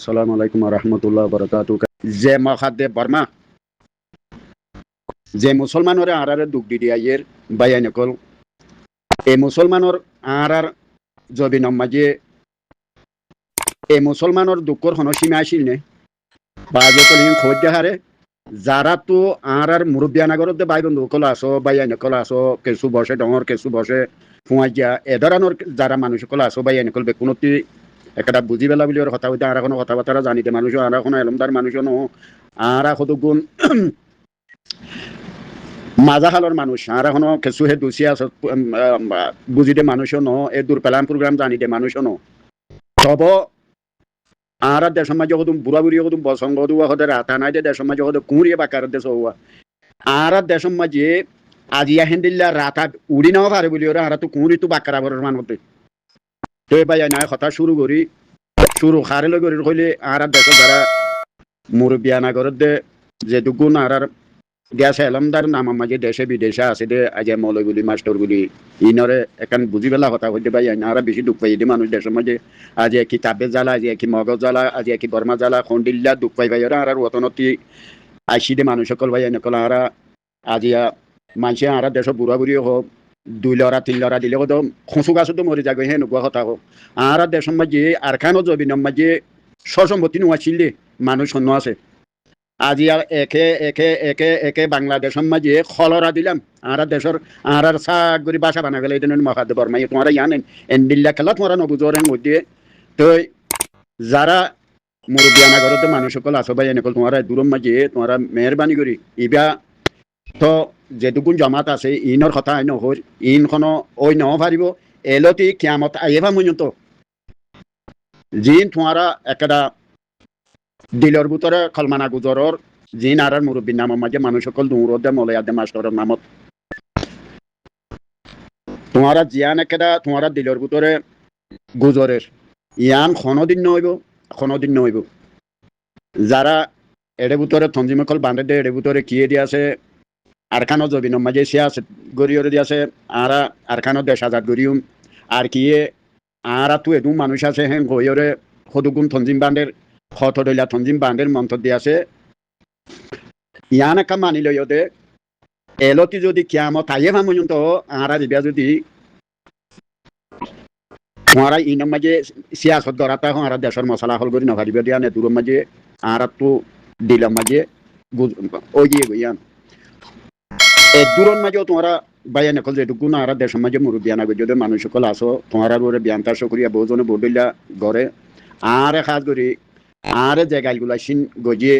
আসসালামু আলাইকুম রহমতুল্লাহ বরকাতু। যে মহাদে বর্মা যে মুসলমানরে আরারে দুঃখ দি দিয়াইয়ের বাইয়ানকল এই মুসলমানর আর জবিনম মাঝে এই মুসলমানর দুঃখর হন সীমা আসিল নে বা যে কলিং খোঁজ হারে যারা তো আর মুরব্বিয়ানাগরত বাই বন্ধু কল আসো বাইয়ানকল আসো কেসু বসে ডর কেসু বসে ফুয়াইয়া এ ধরনের যারা মানুষ কল আসো বাইয়ানকল বেকুনতি একটা বুঝি পেলা বলে কথা হইতে আর কোনো কথাবার্তা জানিতে মানুষ আর কোনো এলমদার মানুষ ন আর কতগুণ মাজাহালর মানুষ আর এখনো কিছু হে দুসিয়া বুঝিতে মানুষ ন এ দূরপেলাম প্রোগ্রাম জানিতে মানুষ ন তব আর দেশ সমাজ কদম বুড়া বুড়ি কদম বসঙ্গ দুয়া হতে রাতা নাই দেশ সমাজ কদম কুঁড়িয়ে বাকার দেশ হওয়া আর দেশ সমাজে আজিয়া হেন্দিল্লা রাতা উড়ি নাও পারে বলি ওরা আর তো কুঁড়ি তো বাকার আবার মানতে তো ভাই নাই কথা শুরু করি শুরু খারে লই করি কইলে আর দেশ যারা মুরব্বিয়ানা করত দে যে দুগুণ আর গ্যাস এলমদার নাম মাঝে দেশে বিদেশে আছে দে আজ মৌলগুলি মাস্টরগুলি ইনরে এখান বুঝি পেলা কথা হইতে ভাই আর বেশি দুঃখ পাই দি মানুষ দেশের মাঝে আজ কি তাবে জ্বালা আজ কি মগজ জ্বালা আজ কি বর্মা জ্বালা খন্ডিল্লা দুঃখ পাই ভাই ওরা আর অতনতি আইসি দে মানুষ সকল ভাই নকল আর আজিয়া মানুষে আর দেশ বুড়া বুড়ি হোক 2 লড়া 3 লড়া দিলে কত খসু গাছ তো মরে যাবে হে নকুয়া কথা হোক আর দেশের মাঝে আর খানো জবিনের মাঝে সসম্পত্তি নোয়াছিল দে মানুষ অন্য আছে আজি আর একে একে একে একে বাংলাদেশের মাঝে খলরা দিলাম আর দেশের আর সাগরি বাসা বানা গেলে এই মহাদ বর্মা তোমার ইয়ানেন এন্ডিল্লা খেলা তোমার নবুজরের মধ্যে তো যারা মুরব্বিয়ানা ঘরতে মানুষ সকল আসো ভাই এনেকল তোমার দূরের মাঝে তোমার মেহরবানি করি ইবা তো যেটুকুন জমাত আছে ইনর কথা আইন হর ইনখনো ওই ন পারিব এলতি কিয়ামত আইবা মূলত জিন তোমারা একটা দিলর ভিতরে খলমানা গুজরর জিন আর মুরব্বীর নামের মাঝে মানুষ সকল দৌড়দে মলয়াদে মাস্টরের নামত তোমারা জিয়ান একটা তোমারা দিলর ভিতরে গুজরের ইয়ান কোনোদিন নইব যারা এড়ে ভিতরে থঞ্জিমকল বান্ধে দে এড়ে ভিতরে কিয়ে দিয়ে আছে আরখানো জবিনের মাঝে সে আছে গড়িয়ে দিয়ে আছে আরখানো 10,000 গড়িউম আর কিয়ে আর তু এদু মানুষ আছে হ্যাঁ গইরে সদুগুণ থঞ্জিম বান্ধের খতডইলা থঞ্জিম বান্ধের মন্ত্র দিয়ে আছে ইয়ান একটা মানি লই দে এলতি যদি কিয়ামত আইয়ে পর্যন্ত আর দিবা যদি তোমারা ইনর মাঝে সিয়াসত গড়াতা আর দেশের মশলা হল করি নভারিব দিয়া নে দূরের মাঝে আর তো দিলাম মাঝে ওই ইয়ান এই দূরের মাঝেও তোমরা বাইয়া নকল যেটুকু না আর দেশের মাঝে মুরব্বিয়ানা যদি মানুষ সকল আসো তোমারা ওরে বিয়ান্তা সকরিয়া বহুজনে বদলিলা গড়ে আর খাস করি আর জায়গাগুলা সিন গজিয়ে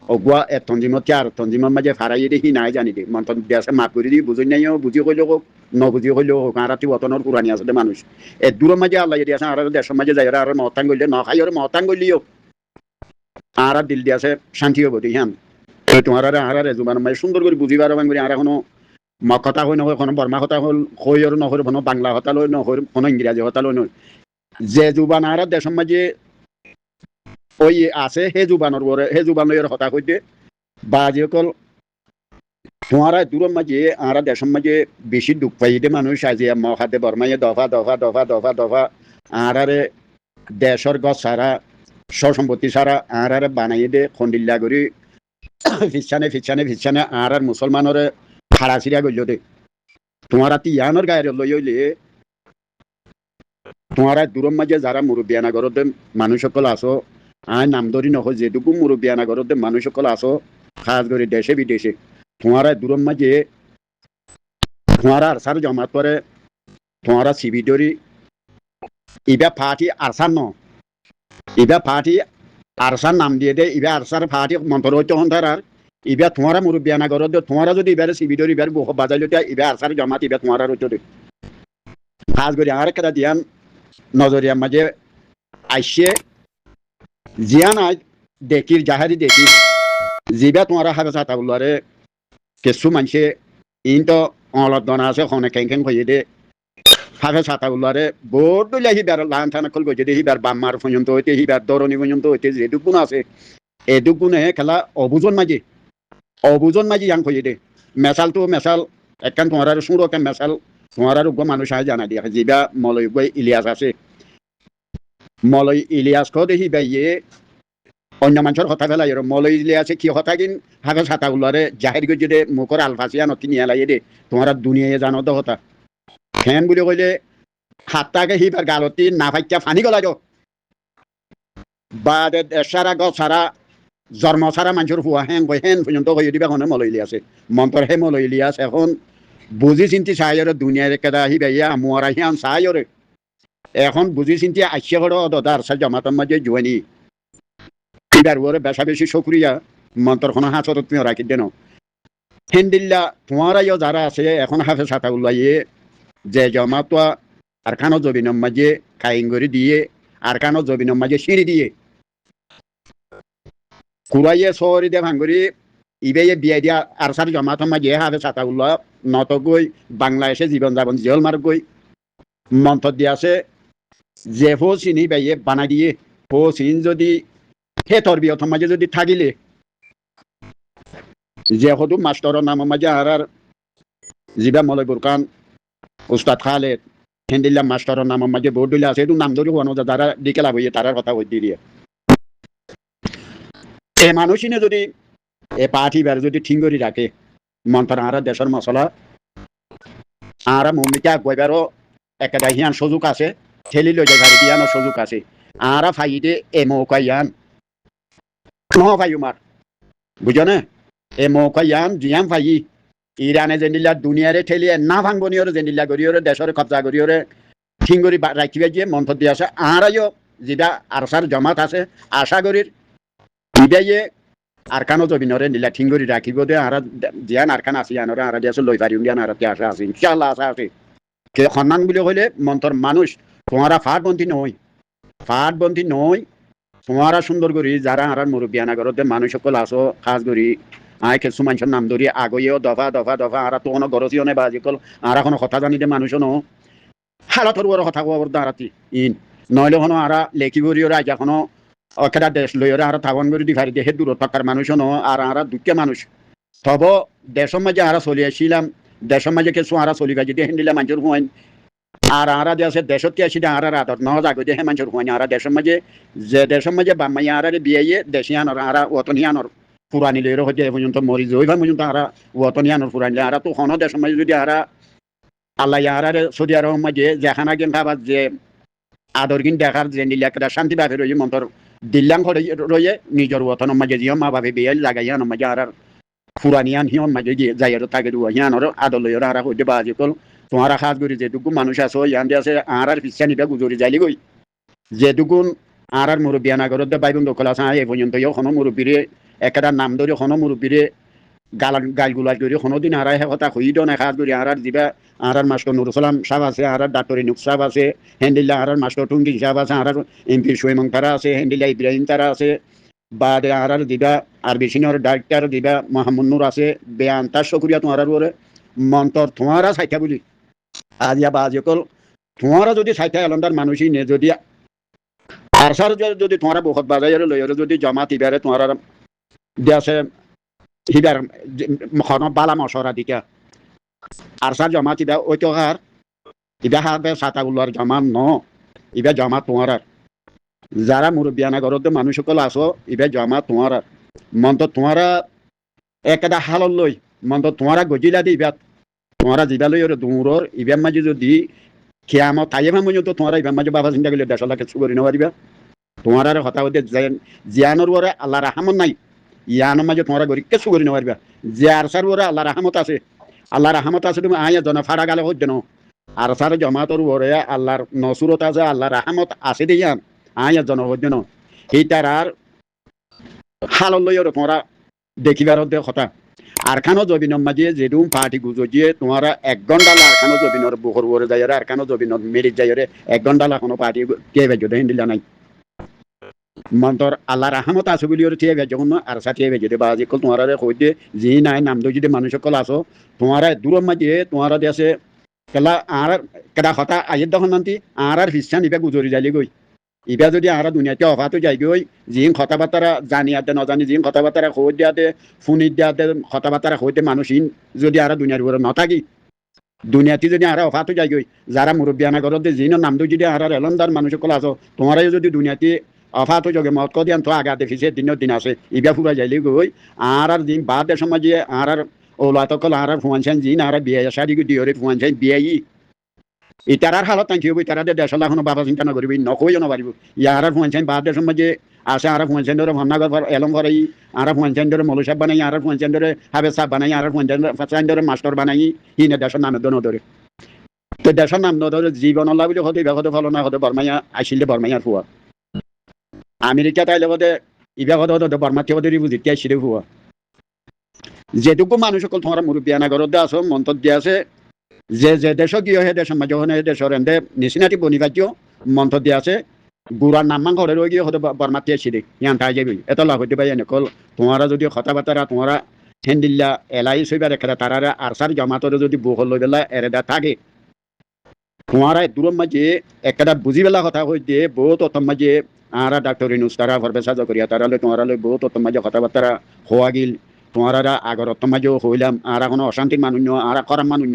অগুয়া এক তঞ্জিমত আর তঞ্জিমর মাঝে ফারাই দেখি নাই জানি দে মন দেশে মাপ করে দিয়ে বুঝি নাই বুঝি কইলেও হোক নবুঝি কইলেও হোক আর অতনের পুরানি আছে মানুষ এই দূরের মাঝে আল্লাহ দিয়ে আছে আর দেশের মাঝে যাই আর মহতাং করলে ন খাই ওর মহতাং করলিও আর দিল দিয়ে আছে শান্তি হবো দি হ্যাঁ তোমার আর জুবানের মাঝে সুন্দর করে বুঝিবার করি আর এখনো কথা হই নহয় কোনো বর্মা কথা হল হই আর নহর কোনো বাংলা কথা লই নহর কোনো ইংরেজি কথা লই নয় যে জুবান আর দেশের মাঝে ওই আছে হে জুবানোর বরে হে জুবানের হতা কইতে বা যেকল তোমারা দূরের মাঝে আর দেশের মাঝে বেশি দুঃখ পাই দে মানুষ আজি মহাদে বর্মাইয়ে দফা দফা দফা দফা দফা আর দেশের গছ সারা সসম্পত্তি সারা আর বানাইয়ে দে খন্ডিল্লা করি ফিচ্ছানে আর মুসলমানের খাড়া চিরিয়া গইল দে তোমারা ইয়ানোর গায়ের লই হইলে তোমারা দূরের মাঝে যারা মুরব্বিয়ানা ঘরত মানুষ সকল আসো আয় নাম ধরি নকল যেটুকু মুরব্বিয়ানা ঘরত মানুষ সকল আসো খাস করে দেশে বিদেশে তোমারা দূরের মাঝে তোমারা আরসার জমাত করে তোমারা সিবি ধরি ইবা ফাটি আরসার ন ইবা ফাটি আরসার নাম দিয়ে দে ইবা আরসার ফাটি মন্ত্র হইতে হন্ধার আর ইবা তোমারা মুরব্বিয়ানা ঘরত তোমারা যদি এবারে সিবি ধরি এবার বাজাইল ইবা আরসার জমাত ইবা তোমারা হইতে দে খাস করে আর একটা দিয়ান নজরিয়ার মাঝে আইসে জিয়ান আজ দেখির জাহারি দেখি জিবা তোমারা হাবে চাতা বলারে কিছু মানুষে ইন তো অলদ দনা আছে খনে কেং হয়ে দে হাবে চাতা বলারে বোর্ড দলিয়া হিবার লান থানা কল গজে দে হিবার বাম্মার পর্যন্ত হইতে হিবার দরনি পর্যন্ত হইতে যেটুকুন আছে এটুকুনে খেলা অবুজন মাঝি ইয়াং হয়ে দে মেশাল তো মেশাল একখান তোমার সুর একটা মেশাল তোমার মানুষ আয় জানা দিয়া জিবা মলয় ইলিয়াস আছে মলয় ইলিয়াস দেখি বাইয়ে অন্য মানুষের কথা ফেলাই মলইলে আছে কি কথা কিন হাফেজ হাতাগুলারে জাহির করে যদি মুখর আলফাসিয়া নতি নিয়ে লাই দে তোমার দুনিয়ায় জানো তো কথা ফ্যান বলে কইলে হাতটাকে হিবার গালতি না ফাইকা ফানি গলা যাও বা সারা গ সারা জন্ম সারা মানুষের হুয়া হেন কই হেন পর্যন্ত কই দিবা কোনো মলইলি আছে মন্তর হে মলইলি আছে এখন বুঝি চিন্তি চাইরে দুনিয়ার কেদা হিবাইয়া মোরা হিয়ান চাইরে এখন বুঝি চিন্তি আসছে করে দাদার সা জমাতার মাঝে জুয়ানি এবার ওরে বেশা বেশি শুক্রিয়া মন্তরখানা হাতত তুমি রাখি দেন হেন্দিল্লা তোমারাইও যারা আছে এখন হাফে ছাতা উল্লাইয়ে যে জমাতা আর খানো জবিনের মাঝে কাইঙ্গরি দিয়ে আর খানো জবিনের মাঝে সিঁড়ি দিয়ে কুড়াইয়ে সরি দে ভাঙ্গরি ইবে বিয়ে দিয়া আর সার জমাতার মাঝে হাফে ছাতা উল্লা নত গই বাংলাদেশে জীবন যাপন জিয়ল মার গই মন্তর দিয়ে আছে যে ফো চিনি বাইয়ে বানাই দিয়ে ফো চিন যদি হে তরবিয়ত মাঝে যদি থাকিলে যে হদু মাস্টরের নাম মাঝে আর জিবা মলয় বুরকান উস্তাদ খালেদ হেন্দিল্লা মাস্টরের নাম মাঝে বোর্ড দিলে আছে এটু নাম ধরে কোনো যারা দিকে লাভ হইয়ে তারার কথা বই দিয়ে এ মানুষিনে যদি এ পার্টি বার যদি ঠিক করে রাখে মন্তর আর দেশের মশলা আর মমিকা বইবারও একটা হিয়ান সুযোগ আছে ঠেলি লই যায় দিয়ানো সুযোগ আছে আর ফাইদে এ মৌকাইয়ান ভাই উমার বুঝো না এ মৌকাইয়ান জিয়াম ভাই ইরানে জেনিলা দুনিয়ারে ঠেলিয়ে না ভাঙবনিওরে জেনিলা গরিওরে দেশরে কবজা গরিওরে ঠিঙ্গরি রাখিবে যে মন্তর দিয়ে আছে আরাইও যেটা আরসার জমাত আছে আশা করির ইবাইয়ে আরকানো জমিনরে নিলা ঠিঙ্গরি রাখিব দে আর জিয়ান আরকান আসি আনরে আর দিয়ে লই পারি উন্ডিয়ান আর আশা আছে ইনশাআল্লাহ আশা আছে কে সম্মান বলে কইলে মন্তর মানুষ তোমারা ফাটবন্দি নয় তোমারা সুন্দর করি যারা আর মুরব্বিয়ানা ঘরতে মানুষ সকল আসো খাস করি আয় কিছু মানুষের নাম ধরি আগেও দফা দফা দফা আর তো কোনো গরজিও নেই বাজি কল আর কোনো কথা জানি দে মানুষ ন হালতর বড় কথা কব দাঁড়াতি ইন নইলে হনো আর লেখি করি ওরা এখনো অকেটা দেশ লই ওরা আর থাবন করে দি ফারি দেহে দূরত থাকার মানুষ ন আর দুঃখে মানুষ তব দেশের মাঝে আর চলি আসছিলাম দেশের মাঝে কিছু আর চলি বাজি দিয়ে হিন্দিলা মানুষের হুয়াইন আর আরা দেশে দেশত আসি আর আদর ন জাগো দেহে মানুষের হুয়াইন আর দেশের মাঝে যে দেশের মাঝে বাম্মাই আর বিয়ে দেশিয়ানর আর ওতনিয়ানর পুরানি লইর হইতে পর্যন্ত মরি জয় পর্যন্ত আর ওতনিয়ানর পুরানি আর তো হন দেশের মাঝে যদি আর আল্লাহ আর সৌদি আরব মাঝে যেখানা গেম খাবার যে আদর কিন দেখার যে নীলাকটা শান্তি ভাবে রয়ে মন্তর দিল্লাং রয়ে নিজের ওতনের মাঝে জিও মা ভাবে বিয়ে লাগাইয়ানোর মাঝে আর পুরানিয়ান হিয়ন মাঝে গিয়ে যাই আর তাকে হিয়ানোর আদর লইর আর হইতে বাজি কল তোমার খাস করি যেটুকু মানুষ আছে ইয়ান দিয়ে আছে আর পিছা নিবে গুজরি যাইলি গই যেটুকুন আর মুরব্বিয়ানা ঘরতে বাই বন্ধু কলা আছে এই পর্যন্ত কোনো মুরব্বীরে একটা নাম ধরে কোনো মুরব্বীরে গাল গুলাল করে কোনো দিন আর কথা হই না খাস করি আর দিবা আর মাস্টার নুর সালাম সাহেব আছে আর ডাক্তার ইনুক সাহেব আছে হেন্ডিল্লা আর মাস্টার টুঙ্গি সাহেব আছে আর এমপি সুয়েমং তারা আছে হেন্ডিল্লা ইব্রাহিম তারা আছে বা আর দিবা আর বেশিনর ডাক্তার দিবা মোহাম্মদ নূর আছে বেয়ান তার শুকরিয়া তোমার মন্তর তোমারা চাইতা বুঝি আজিয়া বাজিকল তোমারা যদি চাইতা এলন্দার মানুষই নে যদি আর সার যদি তোমারা বহুত বাজাইরে লইরে যদি জমা তিবারে তোমার দেশে হিবার খন বালা মশরা দিকা আর সার জমা তিবা ওই তো আর ইবা হাবে সাতাগুলার জমা ন ইবা জমা তোমার যারা মুরব্বিয়ানা ঘরতে মানুষ সকল আসো ইবা জমা তোমার মন্ত তোমারা একটা হালল লই মন্ত তোমারা গজিলা দিবা তোমারা জিবা লই দূরর ইবার মাঝে যদি খেয়ামত তাইয়ে পর্যন্ত তোমারা ইবার মাঝে বাবা চিন্তা করলে দেশ লাখে চুরি নেওয়া দিবা তোমার আর হতা হতে জিয়ানোর ওরে আল্লাহ রাহামত নাই ইয়ানোর মাঝে তোমারা গরিব কে চুরি নেওয়া দিবা যে আর সার ওরে আল্লাহ রাহামত আছে তুমি আয়া জন ফাড়া গালে হচ্ছে ন আর সার জমাতর ওরে আল্লাহর নসুরত আছে আল্লাহ রাহামত আছে দিয়ান আয়া জন হচ্ছে ন এইটার আর হালল লই তোমরা দেখিবার কথা আরখানো জবিনের মাঝে যেরকম পার্টি গুজরিয়ে তোমার 1 ঘন্টা আরখানো জবিনের বুকর ওরে যাই আরখানো জবিনের মেরিট যাই 1 ঘন্টা কোনো পার্টি কে বেজো হিন্দিলা নাই মন্তর আল্লাহ রাহমত আছে বলি ওর টিয়ে বেজো আর সাথে বেজো বাজি কল তোমার কইতে জি নাই নাম যদি মানুষ সকল আসো তোমার দূরের মাঝে তোমার দেশে কেলা আর কেডা কথা আইয়ের দখন নান্তি আর হিসা নিবে গুজরি যাইলি গই ইবা যদি আর দুনিয়াতে অফাতো যাই গই যিন কথাবার্তা জানিয়াতে নজানি যিন কথাবার্তা খোঁজ দিয়াতে ফোন দিয়াতে কথাবার্তা হইতে মানুষহীন যদি আর দুনিয়ার উপরে নথাকি দুনিয়াতে যদি আর অফাতো যাই গই যারা মুরব্বিয়ানা ঘরতে যিন নাম যদি আর এলমদার মানুষ সকল আছো তোমারাই যদি দুনিয়াতে অফাতো যোগে মত কদিয়ান তো আগা দেখিছে দিন আছে ইবা ফুরা যাইলে গই আর দিন বাদে সমাজে আর ওলাতকল আর ফুয়ানছেন জিন আর বিয়া শাদি দিয়রে ফুয়ানছেন বিয়াই ইতারার হালত নাই হইব ইতারা দেশলা কোনো বাবা চিন্তা না করবি নকইও না পারিব ইয়ার ফুয়ানছেন বাদে সমাজে আছে আর ফুয়ানছেন ধরে ভামনাগর এলম করাই আর ফুয়ানছেন ধরে মৌল সাহেব বানাই আর ফুয়ানছেন ধরে হাবেজ সাহেব বানাই আর ফুয়ানছেন ধরে মাস্টার বানাই হিনে দেশের নামে দন ধরে তো দেশের নাম নধরে জীবন আল্লাহ বলে হতে ইবা হতে ফলো না হতে বর্মাইয়া আসিলে বর্মাইয়ার ফুয়া আমেরিকা তাইলে হতে ইবা হতে হতে বর্মা থেকে হতে বুঝিতে আসিলে ফুয়া যেটুকু মানুষ সকল তোমার মুরব্বিয়ানা ঘরতে আছো মন্তব্য দিয়ে আছে যে দেশ গিয়ে হে দেশের মাঝে হনে দেশের এন্দে নিচিনাটি বনিবাজ্য মন্তব্য দিয়ে আছে বুড়ার নাম্মান ঘরে রয়ে গিয়ে হতে বর্মাতে আসিলে ইয়ান তাই যাবি এত লাভ হতে পাই নকল তোমারা যদি কথাবার্তা তোমারা হেন্দিল্লা এলাই সইবার একটা তারা আরসার জমাতরে যদি বহল লই বেলা এরেদা থাকে তোমারা দূরের মাঝে একটা বুঝি বেলা কথা কই দিয়ে বহুত অতম মাঝে আরা ডাক্তার ইনুস তারা ফরবেসা করিয়া তারা তোমারা বহুত অতম মাঝে কথাবার্তা হওয়া গিল তোমারা আগর অতম মাঝে হইলাম আর কোনো অশান্তির মানুষ আর করাম মানুষ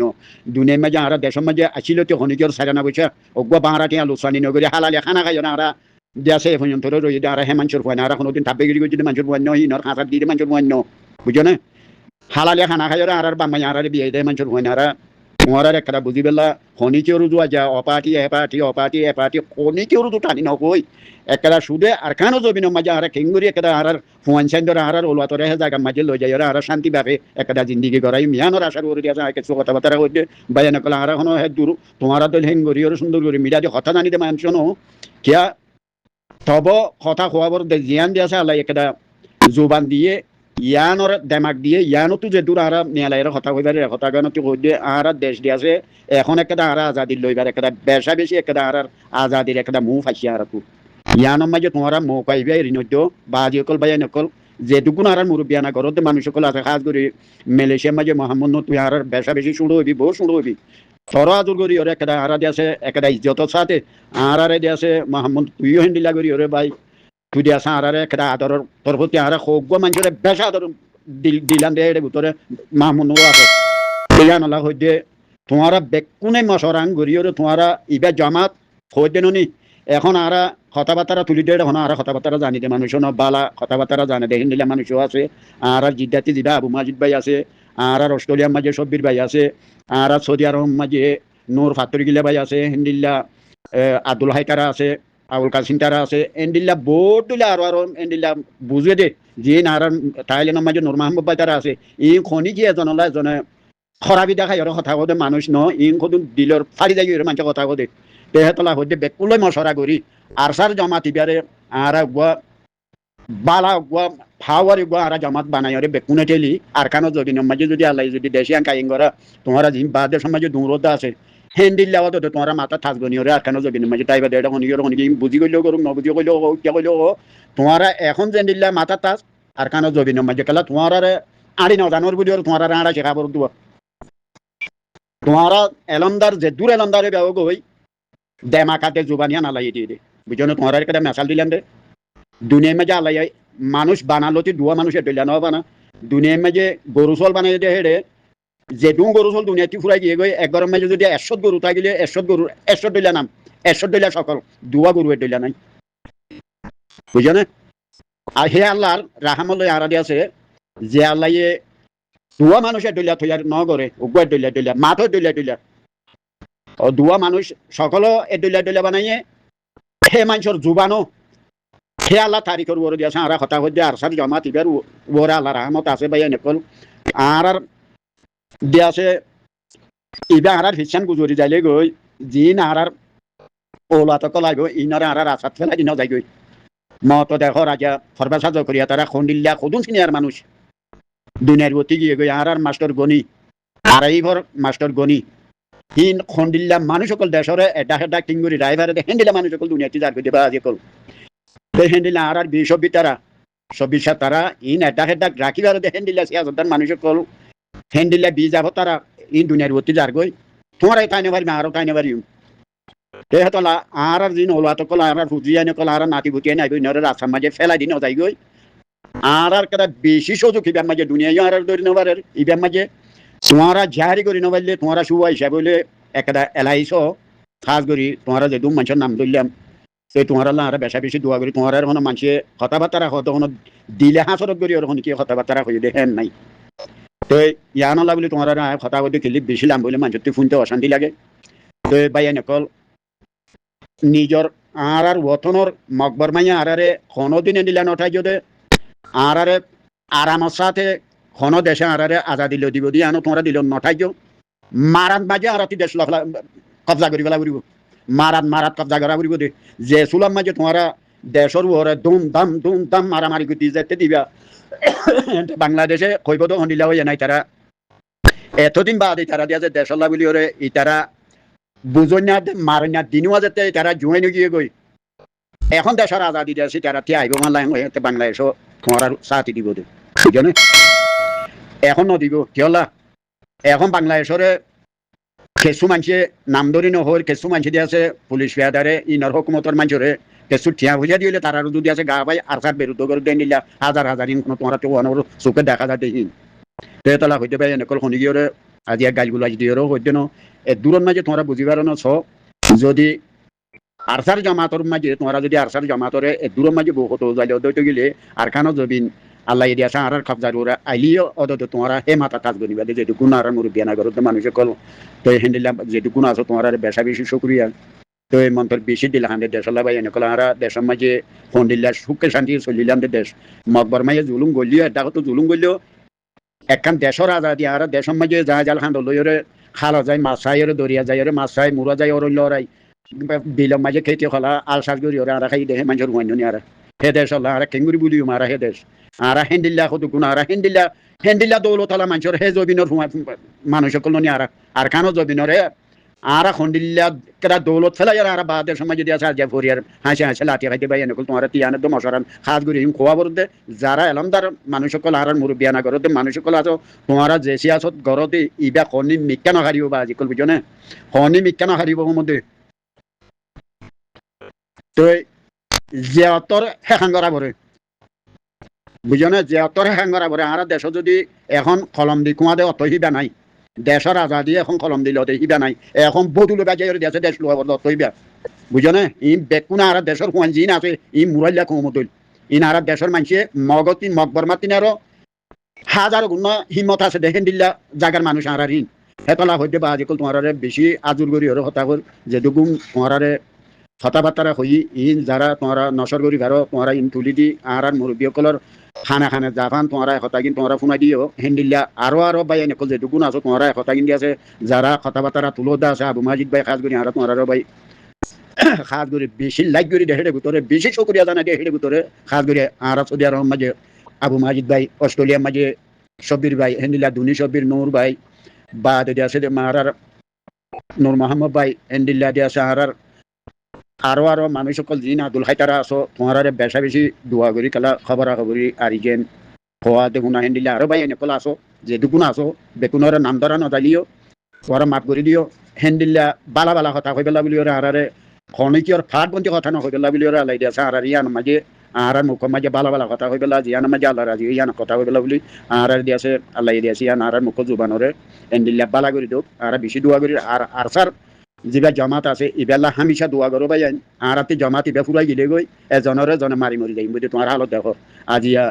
দুনিয়ার মাঝে আর দেশের মাঝে আসিল তো হনিজর সাজানা বসে অজ্ঞ বাহারাটি আলোচনা নগরে হালালে খানা খাই না আর দেশে পর্যন্ত রয়ে আর হে মানুষের ভয় না আর কোনোদিন তাপে গিরি যদি মানুষের ভয় নয় ইনর খাঁচার দিয়ে মানুষের ভয় বুঝো না হালালে খানা খাই আর বাম্মাই আর বিয়ে দেয় মানুষের ভয় না আর তোমার একটা বুঝি পেলা খনিকেও যোৱা যা অপাটি এপাটি খনিকেও তো টানি নকই একটা সুদে আর কানো জমিনের মাঝে আর কেঙ্গুরি একটা আর ফুয়ানসাইন ধরে আর ওলাতরে জায়গার মাঝে লই যায় আর শান্তি ভাবে একটা জিন্দিগি করাই মিয়ানোর আশা করে দিয়ে আছে কিছু কথাবার্তা হইতে বাইনা কলা আর এখনো হে দূর তোমার তো হেঙ্গুরি আর সুন্দর করে মিডিয়া দিয়ে কথা জানি দে মানুষ নো কিয়া তব কথা খোয়াবর জিয়ান দিয়ে আছে আল্লাহ একটা জোবান দিয়ে ইয়ানোর দেমাক দিয়ে ইয়ানো যে দূর আর মেলাইয়ের কথা কইবার কথা গানো তো কই দিয়ে আর দেশ দিয়ে আছে এখন একটা আর আজাদি লইবার একটা বেশা বেশি একটা আর আজাদির একটা মুখ ফাঁসিয়া আর ইয়ানোর মাঝে তোমারা মৌ পাইবে ঋণদ্য বাজি অকল বাই নকল যেটুকুন আর মুরব্বিয়ানা ঘরতে মানুষ সকল আছে খাস করে মালয়েশিয়ার মাঝে মোহাম্মদ তুই আর বেশা বেশি শুরু হইবি বহু শুরু হইবি তর আদর করি ওরে একটা আর দিয়ে আছে একটা ইজ্জতর সাথে আর দিয়ে আছে মোহাম্মদ তুইও হেন্ডিলা করি ওরে ভাই তুই দিয়া সারারে একটা আদরের তোর প্রতি আর হোক মানুষের বেশ আদর দিলাম দে ভিতরে মাহমুদ আছে ইয়া নলা হইতে তোমারা বেকুনে মশরাং গড়িয়ে তোমারা ইবা জামাত হইতে নি এখন আর কথাবার্তা তুলি দিয়ে এখন আর কথাবার্তা জানি দে মানুষ বালা কথাবার্তা জানে দেখেন দিলে মানুষও আছে আর জিদ্দাতি জিদা আবু মাজিদ ভাই আছে আর অস্ট্রেলিয়ার মাঝে সব্বির ভাই আছে আর সৌদি আরব মাঝে নূর ফাতরি গিলা ভাই আছে হিন্দিল্লা আব্দুল হাইতারা আছে আবুল কাসিম তারা আছে এন্ডিল্লা বোর্ড দিলে আরো এন্ডিল্লা বুঝে দে যে আর থাইল্যান্ডের মাঝে নূর মাহমুদ ভাই তারা আছে ই খনি কি এজনলা এজনে খরাবি দেখাই আর কথা কদে মানুষ ন ই কদুন দিলর ফাড়ি যাই মানুষ কথা কদে তেহেতলা হইতে বেকুলৈ মশরা করি আর সার জমাত ইবারে আর গুয়া বালা গুয়া ফাওয়ারি গুয়া আর জমাত বানাই রে বেকুনে টেলি আর কানো যদি মাঝে যদি আল্লাহ যদি দেশিয়ান কাইং করা তোমারা জিম বাদের সমাজে দূরতা আছে হেন্ডিল্লা হতো তোমার মাথা থাকবনি ওরে আর কেন যাবি মাঝে টাইবা দেড় খনির খনি বুঝি গেলেও করুক নবুঝি গেলেও হোক কে গেলেও হোক তোমারা এখন যে দিল্লা মাথা তাস আর কেন যাবি মাঝে কেলা তোমার আড়ি নাও জানোর বুঝি তোমার আড়া শেখাবর দুয়া তোমারা এলন্দার যে দূর এলন্দারে বেও গই দেমাকাতে জুবানিয়া নালাই দিয়ে দে বুঝো না তোমার একটা মেশাল দিলাম দে দুনিয়ার মাঝে আলাই মানুষ বানালোতে দুয়া মানুষের দইলা নাও বানা দুনিয়ার মাঝে গরু চল বানাই দিয়ে হেডে যে দু গরু চল দুনিয়াটি ফুরাই গিয়ে গই এক গরম মাঝে যদি 100 গরু তাই গেলে 100 গরু 100 দইলা নাম 100 দইলা সকল দুয়া গরুয়ের দইলা নাই বুঝো না আর হে আল্লাহর রাহামলৈ আরাদি আছে যে আল্লাহ দুয়া মানুষের দইলা থইয়ার ন করে উগুয়ার দইলা মাথর দইলা ও দুয়া মানুষ সকল এ দইলা বানাইয়ে হে মানুষের জুবানো হে আল্লাহ তারিখের ওর দিয়েছে আর কথা হচ্ছে আর সার জমাত ইবার ওরা আল্লাহ রাহমত আছে ভাই নকল আর দিয়ে আছে ইবা আর হিসান গুজরি যাইলে গই জিন আর ওলা তো কলাই গই ইনার আর আসাদ ফেলাই দিন যাই গই মত দেখো রাজা ফরবা সাজ করিয়া তারা খন্ডিল্লা খুদুন সিনিয়র মানুষ দুনিয়ার গতি গিয়ে গই আর মাস্টার গনি আর এইভর মাস্টার গনি হিন খন্ডিল্লা মানুষ সকল দেশরে এটা হেডা কিঙ্গুরি ড্রাইভারে হেন্ডিলা মানুষ সকল দুনিয়াটি যার দেবা আজি কল হেন্ডিলা আর বিশ্ববিদ তারা সবিশা তারা ইন এটা হেডা রাখিবার হেন্ডিলা সিয়াসতার মানুষ সকল হেন্ডিলা বি যাব তারা ইন দুনিয়ার গতি যার গই তোমার এই তাইনে পারি আরো তাইনে পারি তেহতলা আর দিন ওলা তো কল আর ফুজিয়া নকল আর নাতি ভুটিয়া নাই গই নরে রাস্তার মাঝে ফেলাই দিন যাই গই আর কেটা বেশি সুযোগ ইবার মাঝে দুনিয়া আর ধরে নেবার ইবার মাঝে তোমারা জাহারি করি নবাইলে তোমারা শুয়া হিসাব হইলে একটা এলাইছ খাস করি তোমারা যে দু মানুষের নাম ধরলাম সেই তোমার আল্লাহ আর বেশা বেশি দোয়া করি তোমার আর কোনো মানুষে কথাবার্তা রাখো তখন দিলে হাসরত করি ওরকম কি কথাবার্তা রাখো যদি হ্যাঁ নাই তো ইয়ান আল্লাহ বলে তোমার আর কথা বলতে খেলি বেশি লাম বলে মানুষের শুনতে অশান্তি লাগে তো ভাই নকল নিজর আর ওতনর মকবর মাইয়া আরে কোনোদিন দিলে নঠাই যদি আর আরামের সাথে কোনো দেশে আরে আজাদি দিব দিয়ে আনো তোমরা দিল নঠাই মারাত বাজে আর দেশ কবজা করি গলা করিব মারাত কবজা করা করিব দে যে সুলাম মাঝে তোমারা দেশের ওরে দুম দাম মারামারি করতে যেতে দিবা বাংলাদেশে কইব তো হন্ডিলা হয়ে নাই তারা এতদিন বাদে তারা দিয়া যে দেশল্লা বলি ওরে ইতারা বুঝনা মারনা দিনুয়া যেতে তারা জুয়াই গিয়ে গই এখন দেশের আজাদি দিয়েছে তারা তে আইব মানলাম বাংলাদেশও তোমার সাথী দিব দে বুঝনে এখন নদিব কিয়লা এখন বাংলাদেশরে কিছু মানুষে নাম ধরি নহর কিছু মানুষ দিয়ে আছে পুলিশ ফেয়াদারে ইনার হুকুমতর মানুষরে কিছু ঠিয়া বুঝিয়া দিলে তারা যদি আছে গা ভাই আর সার বিরুদ্ধ করে দিয়ে নিলা হাজার ইন তোমার তো অনর চোখে দেখা যায় দেখি তেতলা হইতে পারে এনেকল শুনি গিয়ে আজি এক গাইগুলো আজি দিয়ে হইতে ন এ দূরের মাঝে তোমরা বুঝিবার ন যদি আরসার জামাতর মাঝে তোমরা যদি আরসার জামাতরে এ দূরের মাঝে বহুত যাইলে দইতে গেলে আর কানো জবিন আল্লাহ এদিয়া আর কবজার ওরা আইলিও অদত তোমরা হে মাথা কাজ করিবা যেটু গুণা আর মুরব্বিয়া না করতে মানুষে কল তো হেন্ডিলা যেটু গুণা আছে তোমার বেশা বেশি শুক্রিয়া তো এই মন্তর বেশি দিলাম দেশলা ভাই এনে কলা আরা দেশের মাঝে হন্ডিল্লা সুখে শান্তি চলিলাম দেশ মকবর মাঝে জুলুম গলিও এটা তো জুলুম গলিও একখান দেশের আজাদি আর দেশের মাঝে যা জাল খান লইরে খালা যায় মাছ খাই দরিয়া যায় মাছ খাই মুরা যায় ওর লড়াই বিলম মাঝে খেতে খলা আলসার করি ওরা আর খাই দেখে মানুষের হুয়াইনি আর হে দেশ আল্লাহ আর কেঙ্গুরি বুলিও মারা হে দেশ আর হেন্ডিল্লা কত গুণ আর হেন্ডিল্লা দৌলতলা মানুষের হে জবিনের মানুষ সকল নি আর কানো জবিনরে আর হন্ডিল্লা কেরা দৌলত ফেলাই আর বাদের সময় যদি আছে আজ ফরিয়ার হাসে লাঠি খাইতে পাই এনেকুল তোমার তিয়ানের তো মশারান খাস করি খোয়া বলতে যারা এলামদার মানুষ সকল আর মুরব্বিয়া না করতে মানুষ সকল আছো তোমারা জেসি আসত গরতে ইবা খনি মিক্কা না হারিব বা আজিকাল বুঝনে খনি মিক্কা না হারিব মধ্যে তো জিয়াতর হেখান করা পরে বুঝনে জিয়াতর হেখান করা পরে আর দেশ যদি এখন কলম দি কুয়া দে অত হিবা নাই দেশের আজাদি এখন কলম দিল হিবা নাই এখন বদুল বাজার দেশে দেশ লোয়া অত হিবা বুঝনে ই বেকুনা আর দেশের কুয়ান জিন আছে ই মুরাইলা কমতুল ইন আর দেশের মানুষে মগতিন মকবর মাতিন আরো হাজার গুণ হিম্মত আছে দেখেন দিল্লা জাগার মানুষ আর ঋণ হেতলা হইতে বা আজিকাল তোমার বেশি আজুর করি হরো হতা কর যেটুকুন তোমার কথাবার্তা হই ইন যারা তোমরা নসর করি ভারো তোমরা ইন তুলি দি আর মুরব্বীসকলের খানা জাফান তোমরা কথা কিন তোমরা শুনাই দিও হেন্ডিল্লা আরো ভাই এনেকল যেটুকুন আছো তোমরা কথা কিন আছে যারা কথাবার্তা তুলো দা আছে আবু মাজিদ ভাই খাস করি আর তোমরা ভাই খাস করি বেশি লাইক করি দেখে ভিতরে বেশি শুক্রিয়া জানাই দেখে ভিতরে খাস করি আর সৌদি আরব মাঝে আবু মাজিদ ভাই অস্ট্রেলিয়ার মাঝে সব্বির ভাই হেন্ডিল্লা ধুনি সব্বির নূর ভাই বা দিদি আছে মারার নূর মোহাম্মদ ভাই হেন্ডিল্লা দিয়ে আছে আর আরো মানুষ সকল যিনি আব্দুল হাইতারা আছো তোমার বেশা বেশি দোয়া করি খেলা খবরা খবরি আর ইগেন খোয়া দেখুনা হেন্ডিলে আরো ভাই এনেকল আছো যে দুগুণ আছো বেকুনের নাম ধরা নজালিও ওরা মাফ করে দিও হেন্ডিল্লা বালা কথা হয়ে পেলা বলি ওরা আরে খনিকিয়র ফাট বন্তি কথা না হয়ে পেলা বলি ওরা আলাই দিয়েছে আর ইয়ান মাঝে আর মুখের মাঝে বালা কথা হয়ে পেলা জিয়ান মাঝে আল্লাহ রাজি ইয়ান কথা হয়ে পেলা বলি আর দিয়েছে আল্লাহ দিয়েছে ইয়ান আর মুখ জুবানরে হেন্ডিল্লা বালা করে দিও আর বেশি দোয়া করি আর স্যার যিবা জমাত আছে ইবেলা হামিশা দোয়া করো ভাই আর জমাত ইবে ফুরাই গিলে গই এজনরে জনে মারি মরি যাই বুঝি তোমার হালত দেখো আজিয়া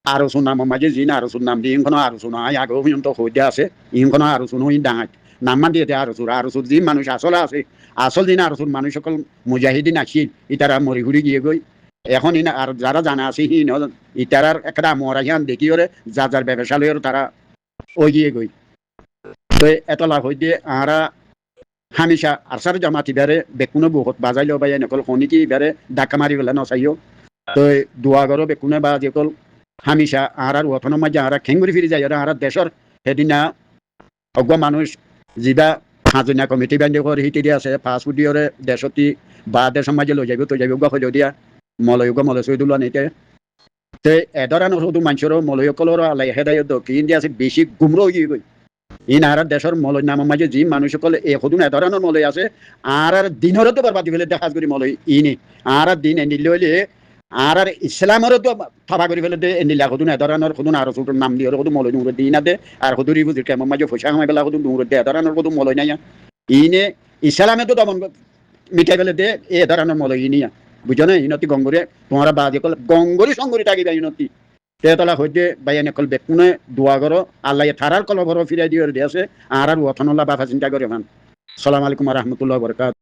আরো শুনাম মাঝে জিন আরো শুনাম দি ইনখন আরো শুনো আগেও পর্যন্ত হইতে আছে ইনখন আরো শুনো ইন ডাঙাই নামমান দিয়ে আরো সুর যি মানুষ আসলে আছে আসল দিন আরো সুর মানুষ সকল মুজাহিদিন আসিল ইতারা মরি ঘুরি গিয়ে গই এখন ইন আর যারা জানা আছে হিন ইতারার একটা মরা হিয়ান দেখি ওরে যার ব্যবসা লই তারা ওই গিয়ে গই তো এত লাভ হইতে আরা হামিশা আরসার জামাতি বেড়ে বেকুনে বহুত বাজাইলেও বা এনেকল শনিকি বেড়ে ডাকা মারি পেলে নচাইও তো দোয়া করো বেকুনে বা যেকল হামিশা আর ওঠনের মাঝে আর খেঙ্গুরি ফিরি যায় আর দেশের সেদিনা অজ্ঞ মানুষ যিবা হাজনীয়া কমিটি বান্ধি করে হিটি আছে পাঁচ ফুটিয়রে দেশতি বা দেশের মাঝে লৈ যাব তো যাব হইলেও দিয়া মলয় চৈদুলা নিতে তো এদরা নসুদু মানুষেরও মলয়সকলেরও আলাই হেদায় দক্ষিণ দিয়া আছে বেশি গুমর হয়ে গই ইন আর দেশের মলয় নামের মাঝে যি মানুষ সকলে এ সদুন এ ধরনের মলয় আছে আর দিনেরও তো বরবাদি ফেলে দেখা করি মলয় ইনি আর দিন এনিলে হইলে আর ইসলামেরও তো থবা করে ফেলে এনিলা সদুন এ ধরনের সদুন আর ছোট নাম দিয়ে সদু মলয় নুর দিই না দে আর সদুরি বুঝি কেমন মাঝে পয়সা কামাই পেলা সদু নুর দে এ ধরনের সদু মলয় নাই ইনে ইসলামে তো দমন মিঠাই ফেলে দে এ ধরনের মদ ইনিয়া বুঝো না ইনতি গঙ্গরে তোমারা বাজে কল গঙ্গরি সঙ্গরি থাকিবা ইনতি তেতলা হইতে বাইয়ানে কল বেকুনে দোয়া করো আল্লাহ থারার কল ভরো ফিরাই দিয়ে আছে আর ওথনল্লাহ বাফা চিন্তা করে মান সালাম আলাইকুম রহমতুল্লাহ বরকাত